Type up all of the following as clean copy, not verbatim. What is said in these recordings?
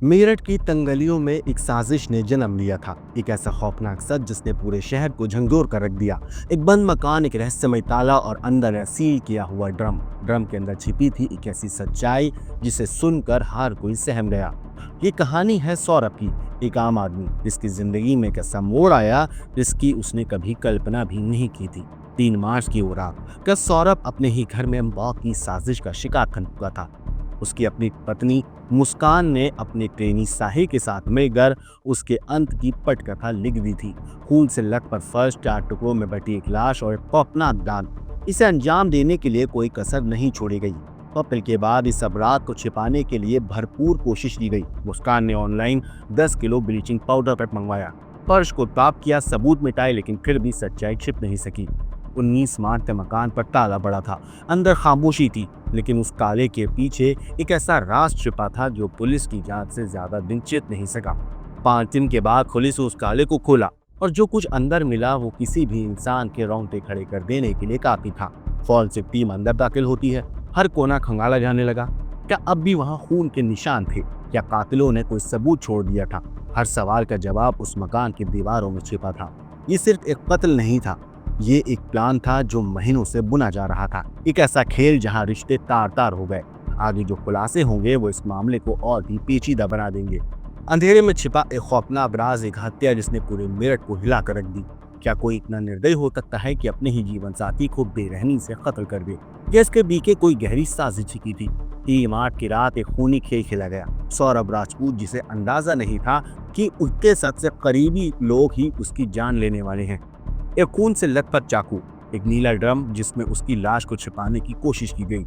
मेरठ की तंगलियों में एक साजिश ने जन्म लिया था। एक ऐसा खौफनाक सच जिसने पूरे शहर को झंझोर कर रख दिया। एक बंद मकान, एक रहस्यमय ताला और अंदर सील किया हुआ ड्रम के अंदर छिपी थी एक ऐसी सच्चाई जिसे सुनकर हर कोई सहम गया। ये कहानी है सौरभ की, एक आम आदमी जिसकी जिंदगी में एक ऐसा मोड़ आया जिसकी उसने कभी कल्पना भी नहीं की थी। 3 मार्च की वो रात का सौरभ अपने ही घर में मौत की साजिश का शिकार बन चुका था। उसकी अपनी पत्नी मुस्कान ने अपने प्रेमी साहिल के साथ मिलकर उसके अंत की पटकथा लिख दी थी। खून से लथपथ फर्श, 4 टुकड़ों में बटी एक लाश और एक खौफनाक दाग। इसे अंजाम देने के लिए कोई कसर नहीं छोड़ी गई। कत्ल के बाद इस अपराध को छिपाने के लिए भरपूर कोशिश की गई। मुस्कान ने online 10 kilo bleaching powder pack मंगवाया, फर्श को साफ किया, सबूत मिटाए, लेकिन फिर भी सच्चाई छिप नहीं सकी। 19 मार्च तक मकान पर ताला पड़ा था, अंदर खामोशी थी, लेकिन उस ताले के पीछे एक ऐसा राज छिपा था जो पुलिस की जांच से ज्यादा दिन चित नहीं सका। 5 दिन के बाद पुलिस उस ताले को खोला और जो कुछ अंदर मिला वो किसी भी इंसान के रोंगटे खड़े कर देने के लिए काफी था। फॉरेंसिक टीम अंदर दाखिल होती है, हर कोना खंगाला जाने लगा। क्या अब भी वहां खून के निशान थे? क्या कातिलों ने कोई सबूत छोड़ दिया था? हर सवाल का जवाब उस मकान की दीवारों में छिपा था। ये सिर्फ एक कत्ल नहीं था, ये एक प्लान था जो महीनों से बुना जा रहा था। एक ऐसा खेल जहां रिश्ते तार तार हो गए। आगे जो खुलासे होंगे वो इस मामले को और भी पेचीदा बना देंगे। अंधेरे में छिपा एक खौफनाक राज, एक हत्या जिसने पूरे मेरठ को हिला कर रख दी। क्या कोई इतना निर्दयी हो सकता है कि अपने ही जीवन साथी को बेरहमी से कत्ल कर दे? क्या इसके पीछे कोई गहरी साजिश छिपी थी? 3 मार्च की रात एक खूनी खेल खेला गया। सौरभ राजपूत, जिसे अंदाजा नहीं था कि उसके सबसे करीबी लोग ही उसकी जान लेने वाले हैं। एक खून से लथपथ चाकू, एक नीला ड्रम जिसमें उसकी लाश को छिपाने की कोशिश की गई,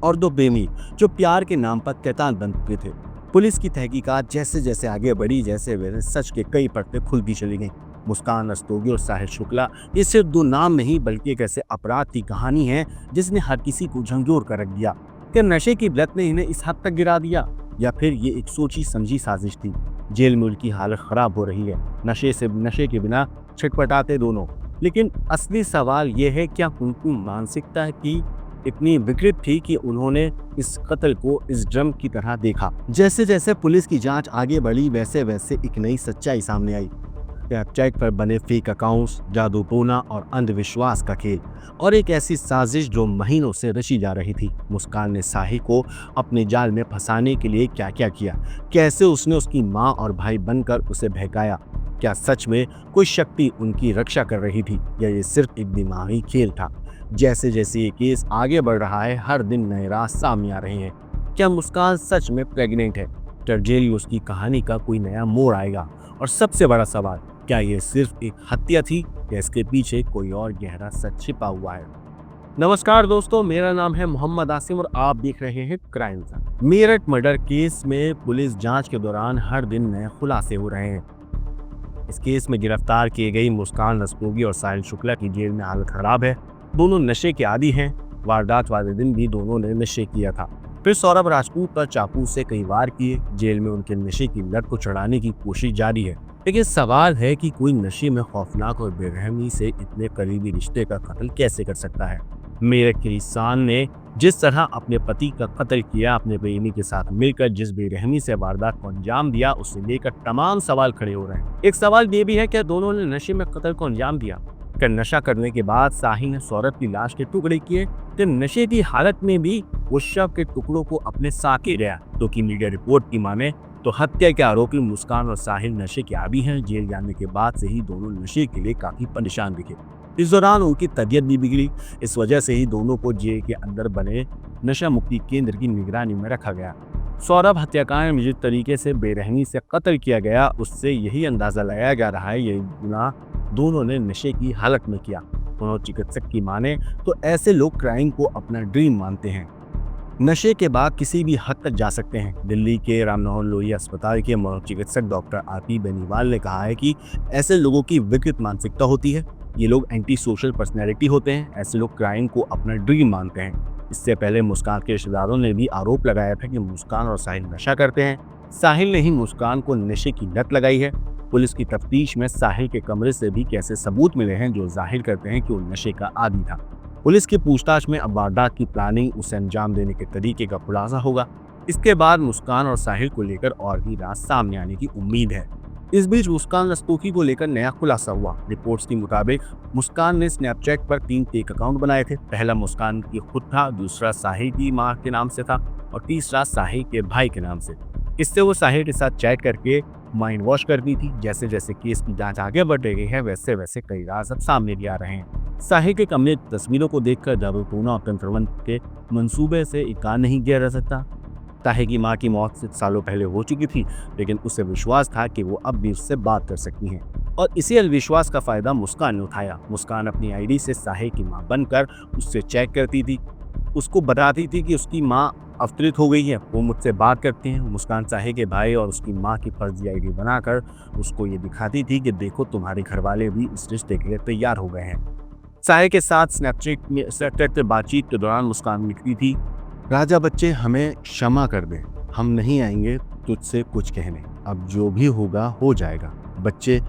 और 2 प्रेमी जो प्यार के नाम पर शैतान बन चुके थे। पुलिस की तहकीकात जैसे जैसे आगे बढ़ी, जैसे वैसे सच के कई परतें खुलती चली गईं। मुस्कान रस्तोगी और साहिल शुक्ला, ये सिर्फ 2 नाम नहीं बल्कि एक ऐसे अपराध की कहानी है जिसने हर किसी को झंझोर कर रख दिया। क्या नशे की लत ने इन्हें इस हद तक गिरा दिया, या फिर ये एक सोची समझी साजिश थी? जेल में उनकी हालत खराब हो रही है, नशे के बिना छटपटाते दोनों। लेकिन असली सवाल यह है, क्या उनकी मानसिकता की इतनी विकृत थी कि उन्होंने इस कत्ल को इस ड्रम की तरह देखा? जैसे जैसे पुलिस की जांच आगे बढ़ी, वैसे वैसे एक नई सच्चाई सामने आई। वेबसाइट पर बने फेक अकाउंट्स, जादू टोना और अंधविश्वास का खेल, और एक ऐसी साजिश जो महीनों से रची जा रही थी। मुस्कान ने साहिल को अपने जाल में फंसाने के लिए क्या क्या किया? कैसे उसने उसकी माँ और भाई बनकर उसे बहकाया? क्या सच में कोई शक्ति उनकी रक्षा कर रही थी, या ये सिर्फ एक दिमागी खेल था? जैसे जैसे ये केस आगे बढ़ रहा है, हर दिन नए राज सामने आ रहे हैं। क्या मुस्कान सच में प्रेग्नेंट है? क्या जेल में उसकी कहानी का कोई नया मोड़ आएगा? और सबसे बड़ा सवाल, क्या ये सिर्फ एक हत्या थी या इसके पीछे कोई और गहरा सच छिपा हुआ है? नमस्कार दोस्तों, मेरा नाम है मोहम्मद आसिम और आप देख रहे हैं crime zone. Meerut murder case में पुलिस जांच के दौरान हर दिन नए खुलासे हो रहे हैं। इस केस में गिरफ्तार किए गई मुस्कान रस्तोगी और साहिल शुक्ला की जेल में हालत खराब है। दोनों नशे के आदी हैं। वारदात वाले दिन भी दोनों ने नशे किया था। फिर सौरभ राजपूत पर चाकू से कई वार किए। जेल में उनके नशे की लत को चढ़ाने की कोशिश जारी है। लेकिन सवाल है कि कोई नशे में खौफनाक और बेरहमी से इतने करीबी रिश्ते का कत्ल कैसे कर सकता है? मेरठ के इंसान ने जिस तरह अपने पति का कत्ल किया, अपने प्रेमी के साथ मिलकर जिस बेरहमी से वारदात को अंजाम दिया, उससे लेकर तमाम सवाल खड़े हो रहे हैं। एक सवाल ये भी है, क्या दोनों ने नशे में कत्ल को अंजाम दिया? क्या नशा करने के बाद साहिल ने सौरभ की लाश के टुकड़े किए? तो नशे की हालत में भी उस शव के टुकड़ों को अपने साथ ले गया? तो की मीडिया रिपोर्ट की माने तो हत्या के आरोपी मुस्कान और साहिल नशे के आदी हैं। जेल जाने के बाद से ही दोनों नशे के लिए काफी परेशान दिखे। इस दौरान उनकी तबीयत भी बिगड़ी। इस वजह से ही दोनों को जेल के अंदर बने नशा मुक्ति केंद्र की निगरानी में रखा गया। सौरभ हत्याकांड में जिस तरीके से बेरहमी से कत्ल किया गया, उससे यही अंदाजा लगाया जा रहा है, यही गुनाह दोनों ने नशे की हालत में किया। मनोचिकित्सक की माने तो ऐसे लोग क्राइम को अपना ड्रीम मानते हैं। नशे के बाद किसी भी हद तक जा सकते हैं। दिल्ली के राम मनोहर लोहिया अस्पताल के मनोचिकित्सक डॉक्टर आरपी बेनीवाल ने कहा है कि ऐसे लोगों की विकृत मानसिकता होती है। ये लोग एंटी सोशल पर्सनैलिटी होते हैं। ऐसे लोग क्राइम को अपना ड्रीम मानते हैं। इससे पहले मुस्कान के रिश्तेदारों ने भी आरोप लगाया था कि मुस्कान और साहिल नशा करते हैं। साहिल ने ही मुस्कान को नशे की लत लगाई है। पुलिस की तफ्तीश में साहिल के कमरे से भी कैसे सबूत मिले हैं जो जाहिर करते हैं कि वो नशे का आदी था। पुलिस की पूछताछ में अब वारदात की प्लानिंग, उसे अंजाम देने के तरीके का खुलासा होगा। इसके बाद मुस्कान और साहिल को लेकर और भी राज सामने आने की उम्मीद है। इस बीच मुस्कान रस्तोगी को लेकर नया खुलासा हुआ। रिपोर्ट्स के मुताबिक मुस्कान ने स्नैपचैट पर 3 फेक अकाउंट बनाए थे। पहला मुस्कान की खुद था, दूसरा साहिल की मां के नाम से था और तीसरा साहिल के भाई के नाम से। इससे वो साहिल के साथ चैट करके माइंड वॉश करती थी। जैसे जैसे केस की जांच आगे बढ़ रही है, वैसे वैसे कई राज अब सामने भी आ रहे हैं। साहिल के कमरे की तस्वीरों को देखकर जादूटोना और तंत्रमंत के मंसूबे से इनकार नहीं किया जा सकता। ताहे की मां की मौत 6 सालों पहले हो चुकी थी, लेकिन उसे विश्वास था कि वो अब भी उससे बात कर सकती हैं और इसी अविश्वास का फायदा मुस्कान ने उठाया। मुस्कान अपनी आईडी से साहे की मां बनकर उससे चेक करती थी, उसको बताती थी कि उसकी मां अवतरित हो गई है, वो मुझसे बात करते हैं। मुस्कान साहे के भाई और उसकी मां की फर्जी आईडी बनाकर उसको ये दिखाती थी कि देखो तुम्हारे घर वाले भी इस रिश्ते के लिए तैयार हो गए हैं। साहे के साथ स्नैपचैट पे बातचीत के दौरान मुस्कान लिखती थी, राजा बच्चे हमें क्षमा कर दे, हम नहीं आएंगे तुझसे कुछ कहने, अब जो भी होगा हो जाएगा। बच्चे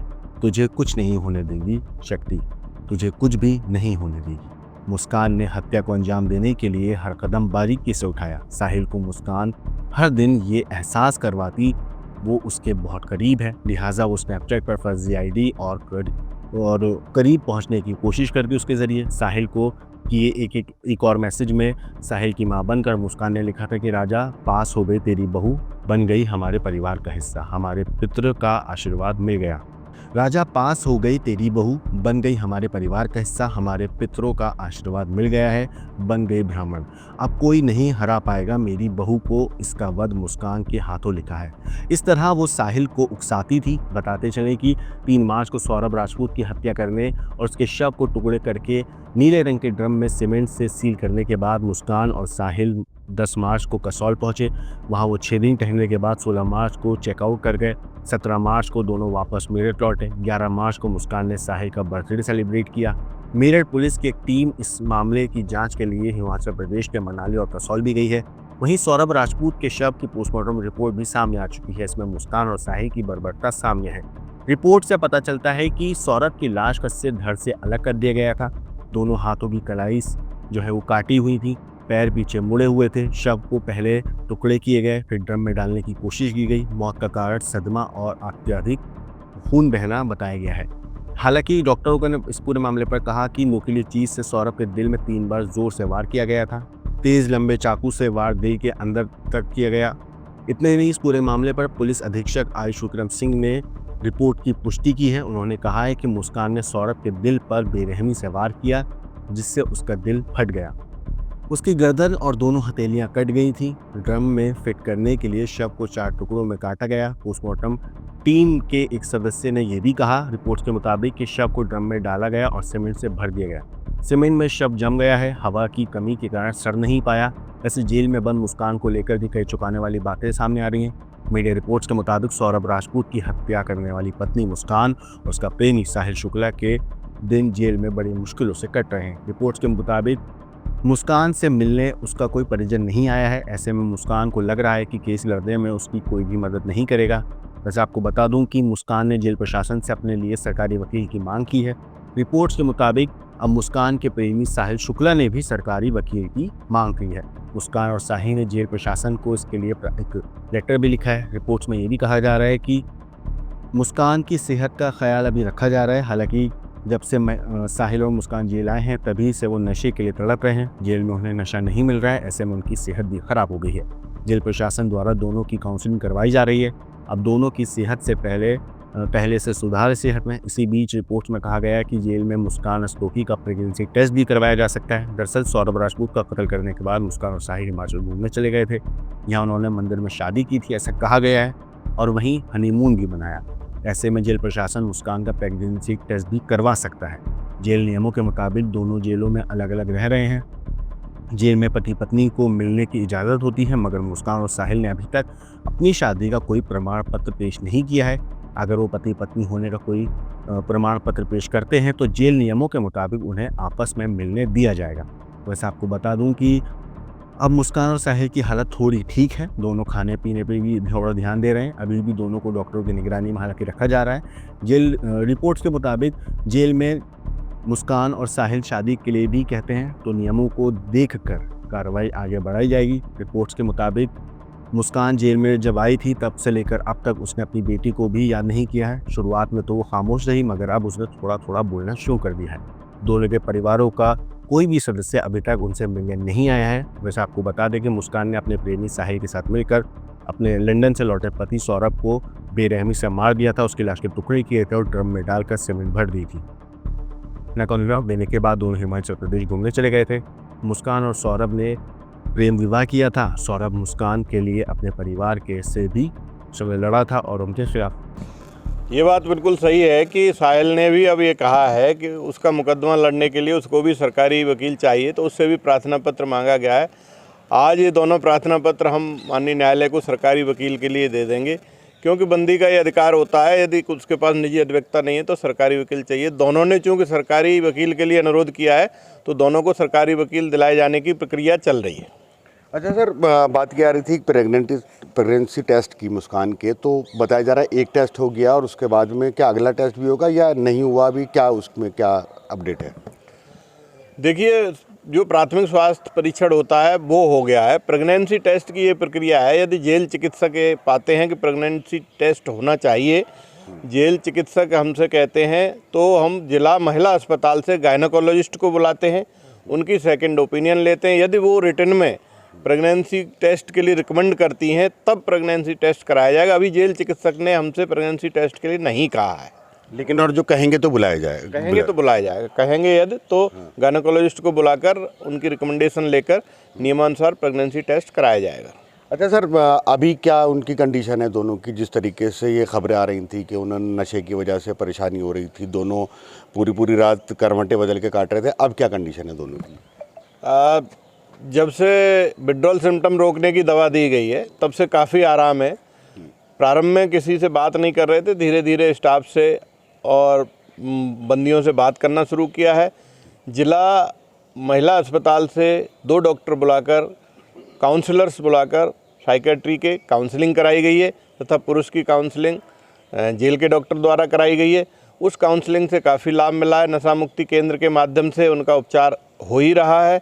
तुझे कुछ नहीं होने देगी शक्ति, तुझे कुछ भी नहीं होने देगी। मुस्कान ने हत्या को अंजाम देने के लिए हर कदम बारीकी से उठाया। साहिल को मुस्कान हर दिन ये एहसास करवाती वो उसके बहुत करीब है, लिहाजा वो स्नैपचैट पर फर्जी आईडी और करीब पहुंचने की कोशिश करती उसके जरिए। साहिल को कि एक और मैसेज में साहिल की मां बनकर मुस्कान ने लिखा था कि राजा पास हो गई तेरी बहू, बन गई हमारे परिवार का हिस्सा, हमारे पितृ का आशीर्वाद मिल गया। राजा पास हो गई तेरी बहू, बन गई हमारे परिवार का हिस्सा, हमारे पितरों का आशीर्वाद मिल गया है, बन गए ब्राह्मण, अब कोई नहीं हरा पाएगा मेरी बहू को, इसका वध मुस्कान के हाथों लिखा है। इस तरह वो साहिल को उकसाती थी। बताते चले कि 3 मार्च को सौरभ राजपूत की हत्या करने और उसके शव को टुकड़े करके नीले रंग के ड्रम में सीमेंट से सील करने के बाद मुस्कान और साहिल 10 मार्च को कसौल पहुंचे। वहां वो 6 दिन ठहरने के बाद 16 मार्च को चेकआउट कर गए। 17 मार्च को दोनों वापस मेरठ लौटे। 11 मार्च को मुस्कान ने साहिल का बर्थडे सेलिब्रेट किया। मेरठ पुलिस की एक टीम इस मामले की जांच के लिए हिमाचल प्रदेश के मनाली और कसौल भी गई है। वहीं सौरभ राजपूत के शव की पोस्टमार्टम रिपोर्ट भी सामने आ चुकी है। इसमें मुस्कान और साहिल की बर्बरता सामने है। रिपोर्ट से पता चलता है कि सौरभ की लाश का सिर धड़ से अलग कर दिया गया था। दोनों हाथों की कलाई जो है वो काटी हुई थी, पैर पीछे मुड़े हुए थे। शव को पहले टुकड़े किए गए, फिर ड्रम में डालने की कोशिश की गई। मौत का कारण सदमा और अत्यधिक खून बहना बताया गया है। हालांकि डॉक्टरों ने इस पूरे मामले पर कहा कि नुकीली चीज से सौरभ के दिल में 3 बार जोर से वार किया गया था। तेज लंबे चाकू से वार दिल के अंदर तक किया गया। इतने नहीं, इस पूरे मामले पर पुलिस अधीक्षक आयुष विक्रम सिंह ने रिपोर्ट की पुष्टि की है। उन्होंने कहा है कि मुस्कान ने सौरभ के दिल पर बेरहमी से वार किया, जिससे उसका दिल फट गया। उसकी गर्दन और दोनों हथेलियां कट गई थी। ड्रम में फिट करने के लिए शव को 4 टुकड़ों में काटा गया। पोस्टमार्टम टीम के एक सदस्य ने यह भी कहा, रिपोर्ट के मुताबिक कि शव को ड्रम में डाला गया और सीमेंट से भर दिया गया। सीमेंट में शव जम गया है, हवा की कमी के कारण सड़ नहीं पाया। ऐसे जेल में बंद मुस्कान को लेकर भी कई चौंकाने वाली बातें सामने आ रही हैं। मीडिया रिपोर्ट्स के मुताबिक सौरभ राजपूत की हत्या करने वाली पत्नी मुस्कान और उसका प्रेमी साहिल शुक्ला के दिन जेल में बड़ी मुश्किलों से कट रहे हैं। रिपोर्ट्स के मुताबिक मुस्कान से मिलने उसका कोई परिजन नहीं आया है। ऐसे में मुस्कान को लग रहा है कि केस लड़ने में उसकी कोई भी मदद नहीं करेगा। वैसे आपको बता दूं कि मुस्कान ने जेल प्रशासन से अपने लिए सरकारी वकील की मांग की है। रिपोर्ट्स के मुताबिक अब मुस्कान के प्रेमी साहिल शुक्ला ने भी सरकारी वकील की मांग की है। मुस्कान और साहिल ने जेल प्रशासन को इसके लिए एक लेटर भी लिखा है। रिपोर्ट्स में ये भी कहा जा रहा है कि मुस्कान की सेहत का ख्याल अभी रखा जा रहा है। हालांकि जब से साहिल और मुस्कान जेल आए हैं तभी से वो नशे के लिए तड़प रहे हैं। जेल में उन्हें नशा नहीं मिल रहा है, ऐसे में उनकी सेहत भी खराब हो गई है। जेल प्रशासन द्वारा दोनों की काउंसलिंग करवाई जा रही है। अब दोनों की सेहत से पहले से सुधार सेहत में। इसी बीच रिपोर्ट में कहा गया है कि जेल में मुस्कान रस्तोगी का प्रेगनेंसी टेस्ट भी करवाया जा सकता है। दरअसल सौरभ राजपूत का कत्ल करने के बाद मुस्कान और साहिल हिमाचल घूमने चले गए थे। यहाँ उन्होंने मंदिर में शादी की थी, ऐसा कहा गया है, और वहीं हनीमून भी मनाया। ऐसे में जेल प्रशासन मुस्कान का प्रेगनेंसी टेस्ट भी करवा सकता है। जेल नियमों के मुताबिक दोनों जेलों में अलग अलग रह रहे हैं। जेल में पति पत्नी को मिलने की इजाज़त होती है, मगर मुस्कान और साहिल ने अभी तक अपनी शादी का कोई प्रमाण पत्र पेश नहीं किया है। अगर वो पति पत्नी होने का कोई प्रमाण पत्र पेश करते हैं तो जेल नियमों के मुताबिक उन्हें आपस में मिलने दिया जाएगा। वैसे आपको बता दूं कि अब मुस्कान और साहिल की हालत थोड़ी ठीक है। दोनों खाने पीने पे भी थोड़ा ध्यान दे रहे हैं। अभी भी दोनों को डॉक्टरों की निगरानी में हालांकि रखा जा रहा है। जेल रिपोर्ट्स के मुताबिक जेल में मुस्कान और साहिल शादी के लिए भी कहते हैं, तो नियमों को देखकर कार्रवाई आगे बढ़ाई जाएगी। रिपोर्ट्स के मुताबिक मुस्कान जेल में जब आई थी तब से लेकर अब तक उसने अपनी बेटी को भी याद नहीं किया है। शुरुआत में तो वो खामोश रही, मगर अब उसने थोड़ा थोड़ा बोलना शुरू कर दिया है। दोनों के परिवारों का कोई भी सदस्य अभी तक उनसे मिलने नहीं आया है। वैसे आपको बता दें कि मुस्कान ने अपने प्रेमी साहिल के साथ मिलकर अपने लंदन से लौटे पति सौरभ को बेरहमी से मार दिया था। उसकी लाश के टुकड़े किए थे और ड्रम में डालकर सीमेंट भर दी थी। नाकाम जवाब देने के बाद दोनों हिमाचल प्रदेश घूमने चले गए थे। मुस्कान और सौरभ ने प्रेम विवाह किया था। सौरभ मुस्कान के लिए अपने परिवार के से भी समय लड़ा था और उनके खिलाफ। ये बात बिल्कुल सही है कि साहिल ने भी अब ये कहा है कि उसका मुकदमा लड़ने के लिए उसको भी सरकारी वकील चाहिए, तो उससे भी प्रार्थना पत्र मांगा गया है। आज ये दोनों प्रार्थना पत्र हम माननीय न्यायालय को सरकारी वकील के लिए दे देंगे, क्योंकि बंदी का ये अधिकार होता है, यदि उसके पास निजी अधिवक्ता नहीं है तो सरकारी वकील चाहिए। दोनों ने चूँकि सरकारी वकील के लिए अनुरोध किया है, तो दोनों को सरकारी वकील दिलाए जाने की प्रक्रिया चल रही है। अच्छा सर, बात की आ रही थी प्रेगनेंसी टेस्ट की मुस्कान के, तो बताया जा रहा है एक टेस्ट हो गया और उसके बाद में क्या अगला टेस्ट भी होगा या नहीं हुआ अभी, क्या उसमें क्या अपडेट है? देखिए, जो प्राथमिक स्वास्थ्य परीक्षण होता है वो हो गया है। प्रेगनेंसी टेस्ट की ये प्रक्रिया है, यदि जेल चिकित्सक ये पाते हैं कि प्रेगनेंसी टेस्ट होना चाहिए, जेल चिकित्सक हमसे कहते हैं तो हम जिला महिला अस्पताल से गायनोकोलॉजिस्ट को बुलाते हैं, उनकी सेकंड ओपिनियन लेते हैं। यदि वो रिटन में प्रेगनेंसी टेस्ट के लिए रिकमेंड करती हैं तब प्रेगनेंसी टेस्ट कराया जाएगा। अभी जेल चिकित्सक ने हमसे प्रेगनेंसी टेस्ट के लिए नहीं कहा है। लेकिन और जो कहेंगे तो बुलाया जाएगा? कहेंगे तो बुलाया जाएगा, कहेंगे यदि तो गायनोकोलॉजिस्ट को बुलाकर उनकी रिकमेंडेशन लेकर नियमानुसार प्रेगनेंसी टेस्ट कराया जाएगा। अच्छा सर, अभी क्या उनकी कंडीशन है दोनों की? जिस तरीके से ये खबरें आ रही थी कि उन्होंने नशे की वजह से परेशानी हो रही थी, दोनों पूरी रात करवटें बदल के काट रहे थे, अब क्या कंडीशन है दोनों की? जब से विड्रॉल सिम्टम रोकने की दवा दी गई है तब से काफ़ी आराम है। प्रारंभ में किसी से बात नहीं कर रहे थे, धीरे धीरे स्टाफ से और बंदियों से बात करना शुरू किया है। जिला महिला अस्पताल से 2 डॉक्टर बुलाकर, काउंसलर्स बुलाकर साइकेट्री के काउंसलिंग कराई गई है तथा पुरुष की काउंसलिंग जेल के डॉक्टर द्वारा कराई गई है। उस काउंसलिंग से काफ़ी लाभ मिला है। नशा मुक्ति केंद्र के माध्यम से उनका उपचार हो ही रहा है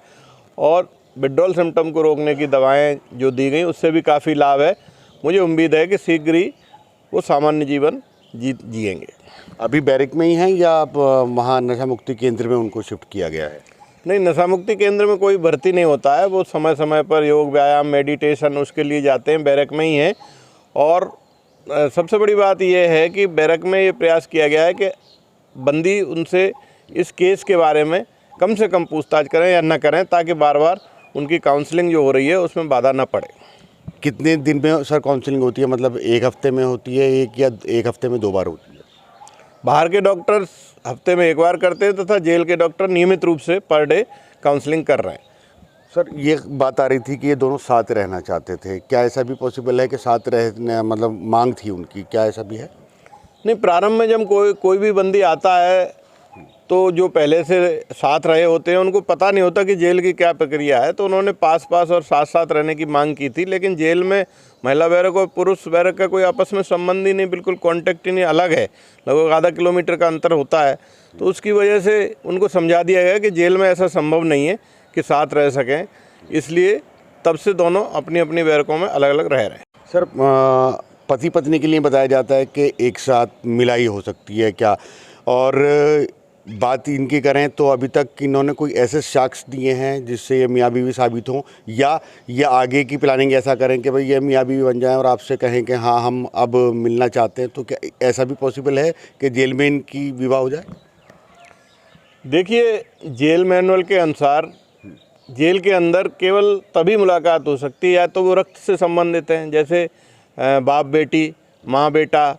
और विड्रॉल सिम्टम को रोकने की दवाएं जो दी गई उससे भी काफ़ी लाभ है। मुझे उम्मीद है कि शीघ्र ही वो सामान्य जीवन जिएंगे। अभी बैरक में ही हैं या आप वहाँ नशा मुक्ति केंद्र में उनको शिफ्ट किया गया है? नहीं, नशा मुक्ति केंद्र में कोई भर्ती नहीं होता है, वो समय समय पर योग व्यायाम मेडिटेशन उसके लिए जाते हैं, बैरक में ही हैं। और सबसे बड़ी बात यह है कि बैरक में ये प्रयास किया गया है कि बंदी उनसे इस केस के बारे में कम से कम पूछताछ करें या न करें, ताकि बार बार उनकी काउंसलिंग जो हो रही है उसमें बाधा न पड़े। कितने दिन में सर काउंसलिंग होती है? मतलब एक हफ्ते में होती है या एक हफ्ते में 2 बार होती है? बाहर के डॉक्टर हफ्ते में 1 बार करते हैं तथा जेल के डॉक्टर नियमित रूप से पर डे काउंसलिंग कर रहे हैं। सर, ये बात आ रही थी कि ये दोनों साथ रहना चाहते थे, क्या ऐसा भी पॉसिबल है कि साथ रहने मतलब मांग थी उनकी, क्या ऐसा भी है? नहीं, प्रारंभ में जब कोई भी बंदी आता है तो जो पहले से साथ रहे होते हैं उनको पता नहीं होता कि जेल की क्या प्रक्रिया है, तो उन्होंने पास और साथ रहने की मांग की थी। लेकिन जेल में महिला बैरक और पुरुष बैरक का कोई आपस में संबंध ही नहीं, बिल्कुल कॉन्टेक्ट ही नहीं, अलग है, लगभग आधा किलोमीटर का अंतर होता है। तो उसकी वजह से उनको समझा दिया गया कि जेल में ऐसा संभव नहीं है कि साथ रह सकें, इसलिए तब से दोनों अपनी अपनी बैरकों में अलग अलग रह रहे हैं। सर, पति पत्नी के लिए बताया जाता है कि एक साथ मिलाई हो सकती है क्या? और बात इनकी करें तो अभी तक इन्होंने कोई ऐसे साक्ष्य दिए हैं जिससे ये मियाँ बीवी साबित हों, या ये आगे की प्लानिंग ऐसा करें कि भाई ये मियाँ बीवी बन जाएं और आपसे कहें कि हाँ हम अब मिलना चाहते हैं, तो क्या ऐसा भी पॉसिबल है कि जेल में इनकी विवाह हो जाए? देखिए, जेल मैनुअल के अनुसार जेल के अंदर केवल तभी मुलाकात हो सकती है या तो वो रक्त से संबंधित हैं, जैसे बाप बेटी, माँ बेटा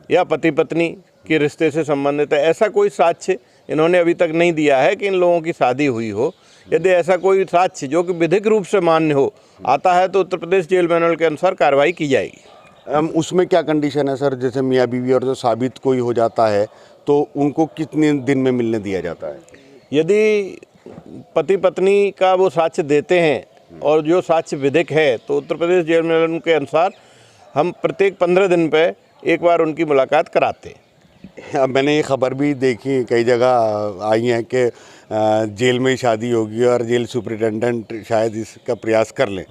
या पति पत्नी के रिश्ते से संबंधित है। ऐसा कोई साक्ष्य इन्होंने अभी तक नहीं दिया है कि इन लोगों की शादी हुई हो। यदि ऐसा कोई साक्ष्य जो कि विधिक रूप से मान्य हो आता है तो उत्तर प्रदेश जेल मैनुअल के अनुसार कार्रवाई की जाएगी। उसमें क्या कंडीशन है सर? जैसे मियाँ बीवी और जो साबित कोई हो जाता है तो उनको कितने दिन में मिलने दिया जाता है? यदि पति पत्नी का वो साक्ष्य देते हैं और जो साक्ष्य विधिक है तो उत्तर प्रदेश जेल मैनुअल के अनुसार हम प्रत्येक 15 दिन पे एक बार उनकी मुलाकात कराते हैं। अब मैंने ये खबर भी देखी, कई जगह आई है कि जेल में ही शादी होगी और जेल सुपरिटेंडेंट शायद इसका प्रयास कर लें।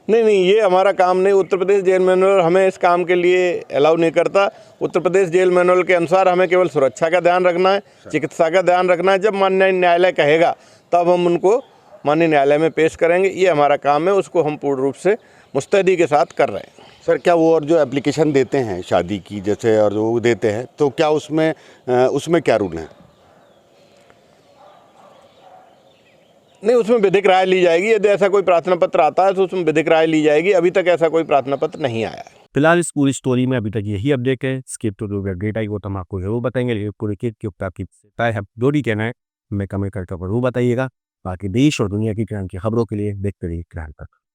नहीं नहीं, ये हमारा काम नहीं। उत्तर प्रदेश जेल मैनुअल हमें इस काम के लिए अलाउ नहीं करता। उत्तर प्रदेश जेल मैनुअल के अनुसार हमें केवल सुरक्षा का ध्यान रखना है, चिकित्सा का ध्यान रखना है। जब माननीय न्यायालय कहेगा तब हम उनको माननीय न्यायालय में पेश करेंगे। ये हमारा काम है, उसको हम पूर्ण रूप से मुस्तैदी के साथ कर रहे हैं। सर, क्या वो और जो एप्लीकेशन देते हैं शादी की जैसे और वो देते हैं, तो क्या उसमें उसमें क्या रूल है? नहीं, उसमें विधिक राय ली जाएगी। यदि ऐसा कोई प्रार्थना पत्र आता है तो उसमें विधिक राय ली जाएगी। अभी तक ऐसा कोई प्रार्थना पत्र नहीं आया है। फिलहाल इस पूरी स्टोरी में अभी तक यही अपडेट है। स्किप टू डू अपडेट आई वो तो हम आपको जरूर बताएंगे, लेकिन पूरी केस के ऊपर आपकी राय है जो भी कहना है हमें कमेंट करके जरूर बताइएगा। बाकी देश और दुनिया की क्रांति की खबरों के लिए देखते रहिए क्रांति तक।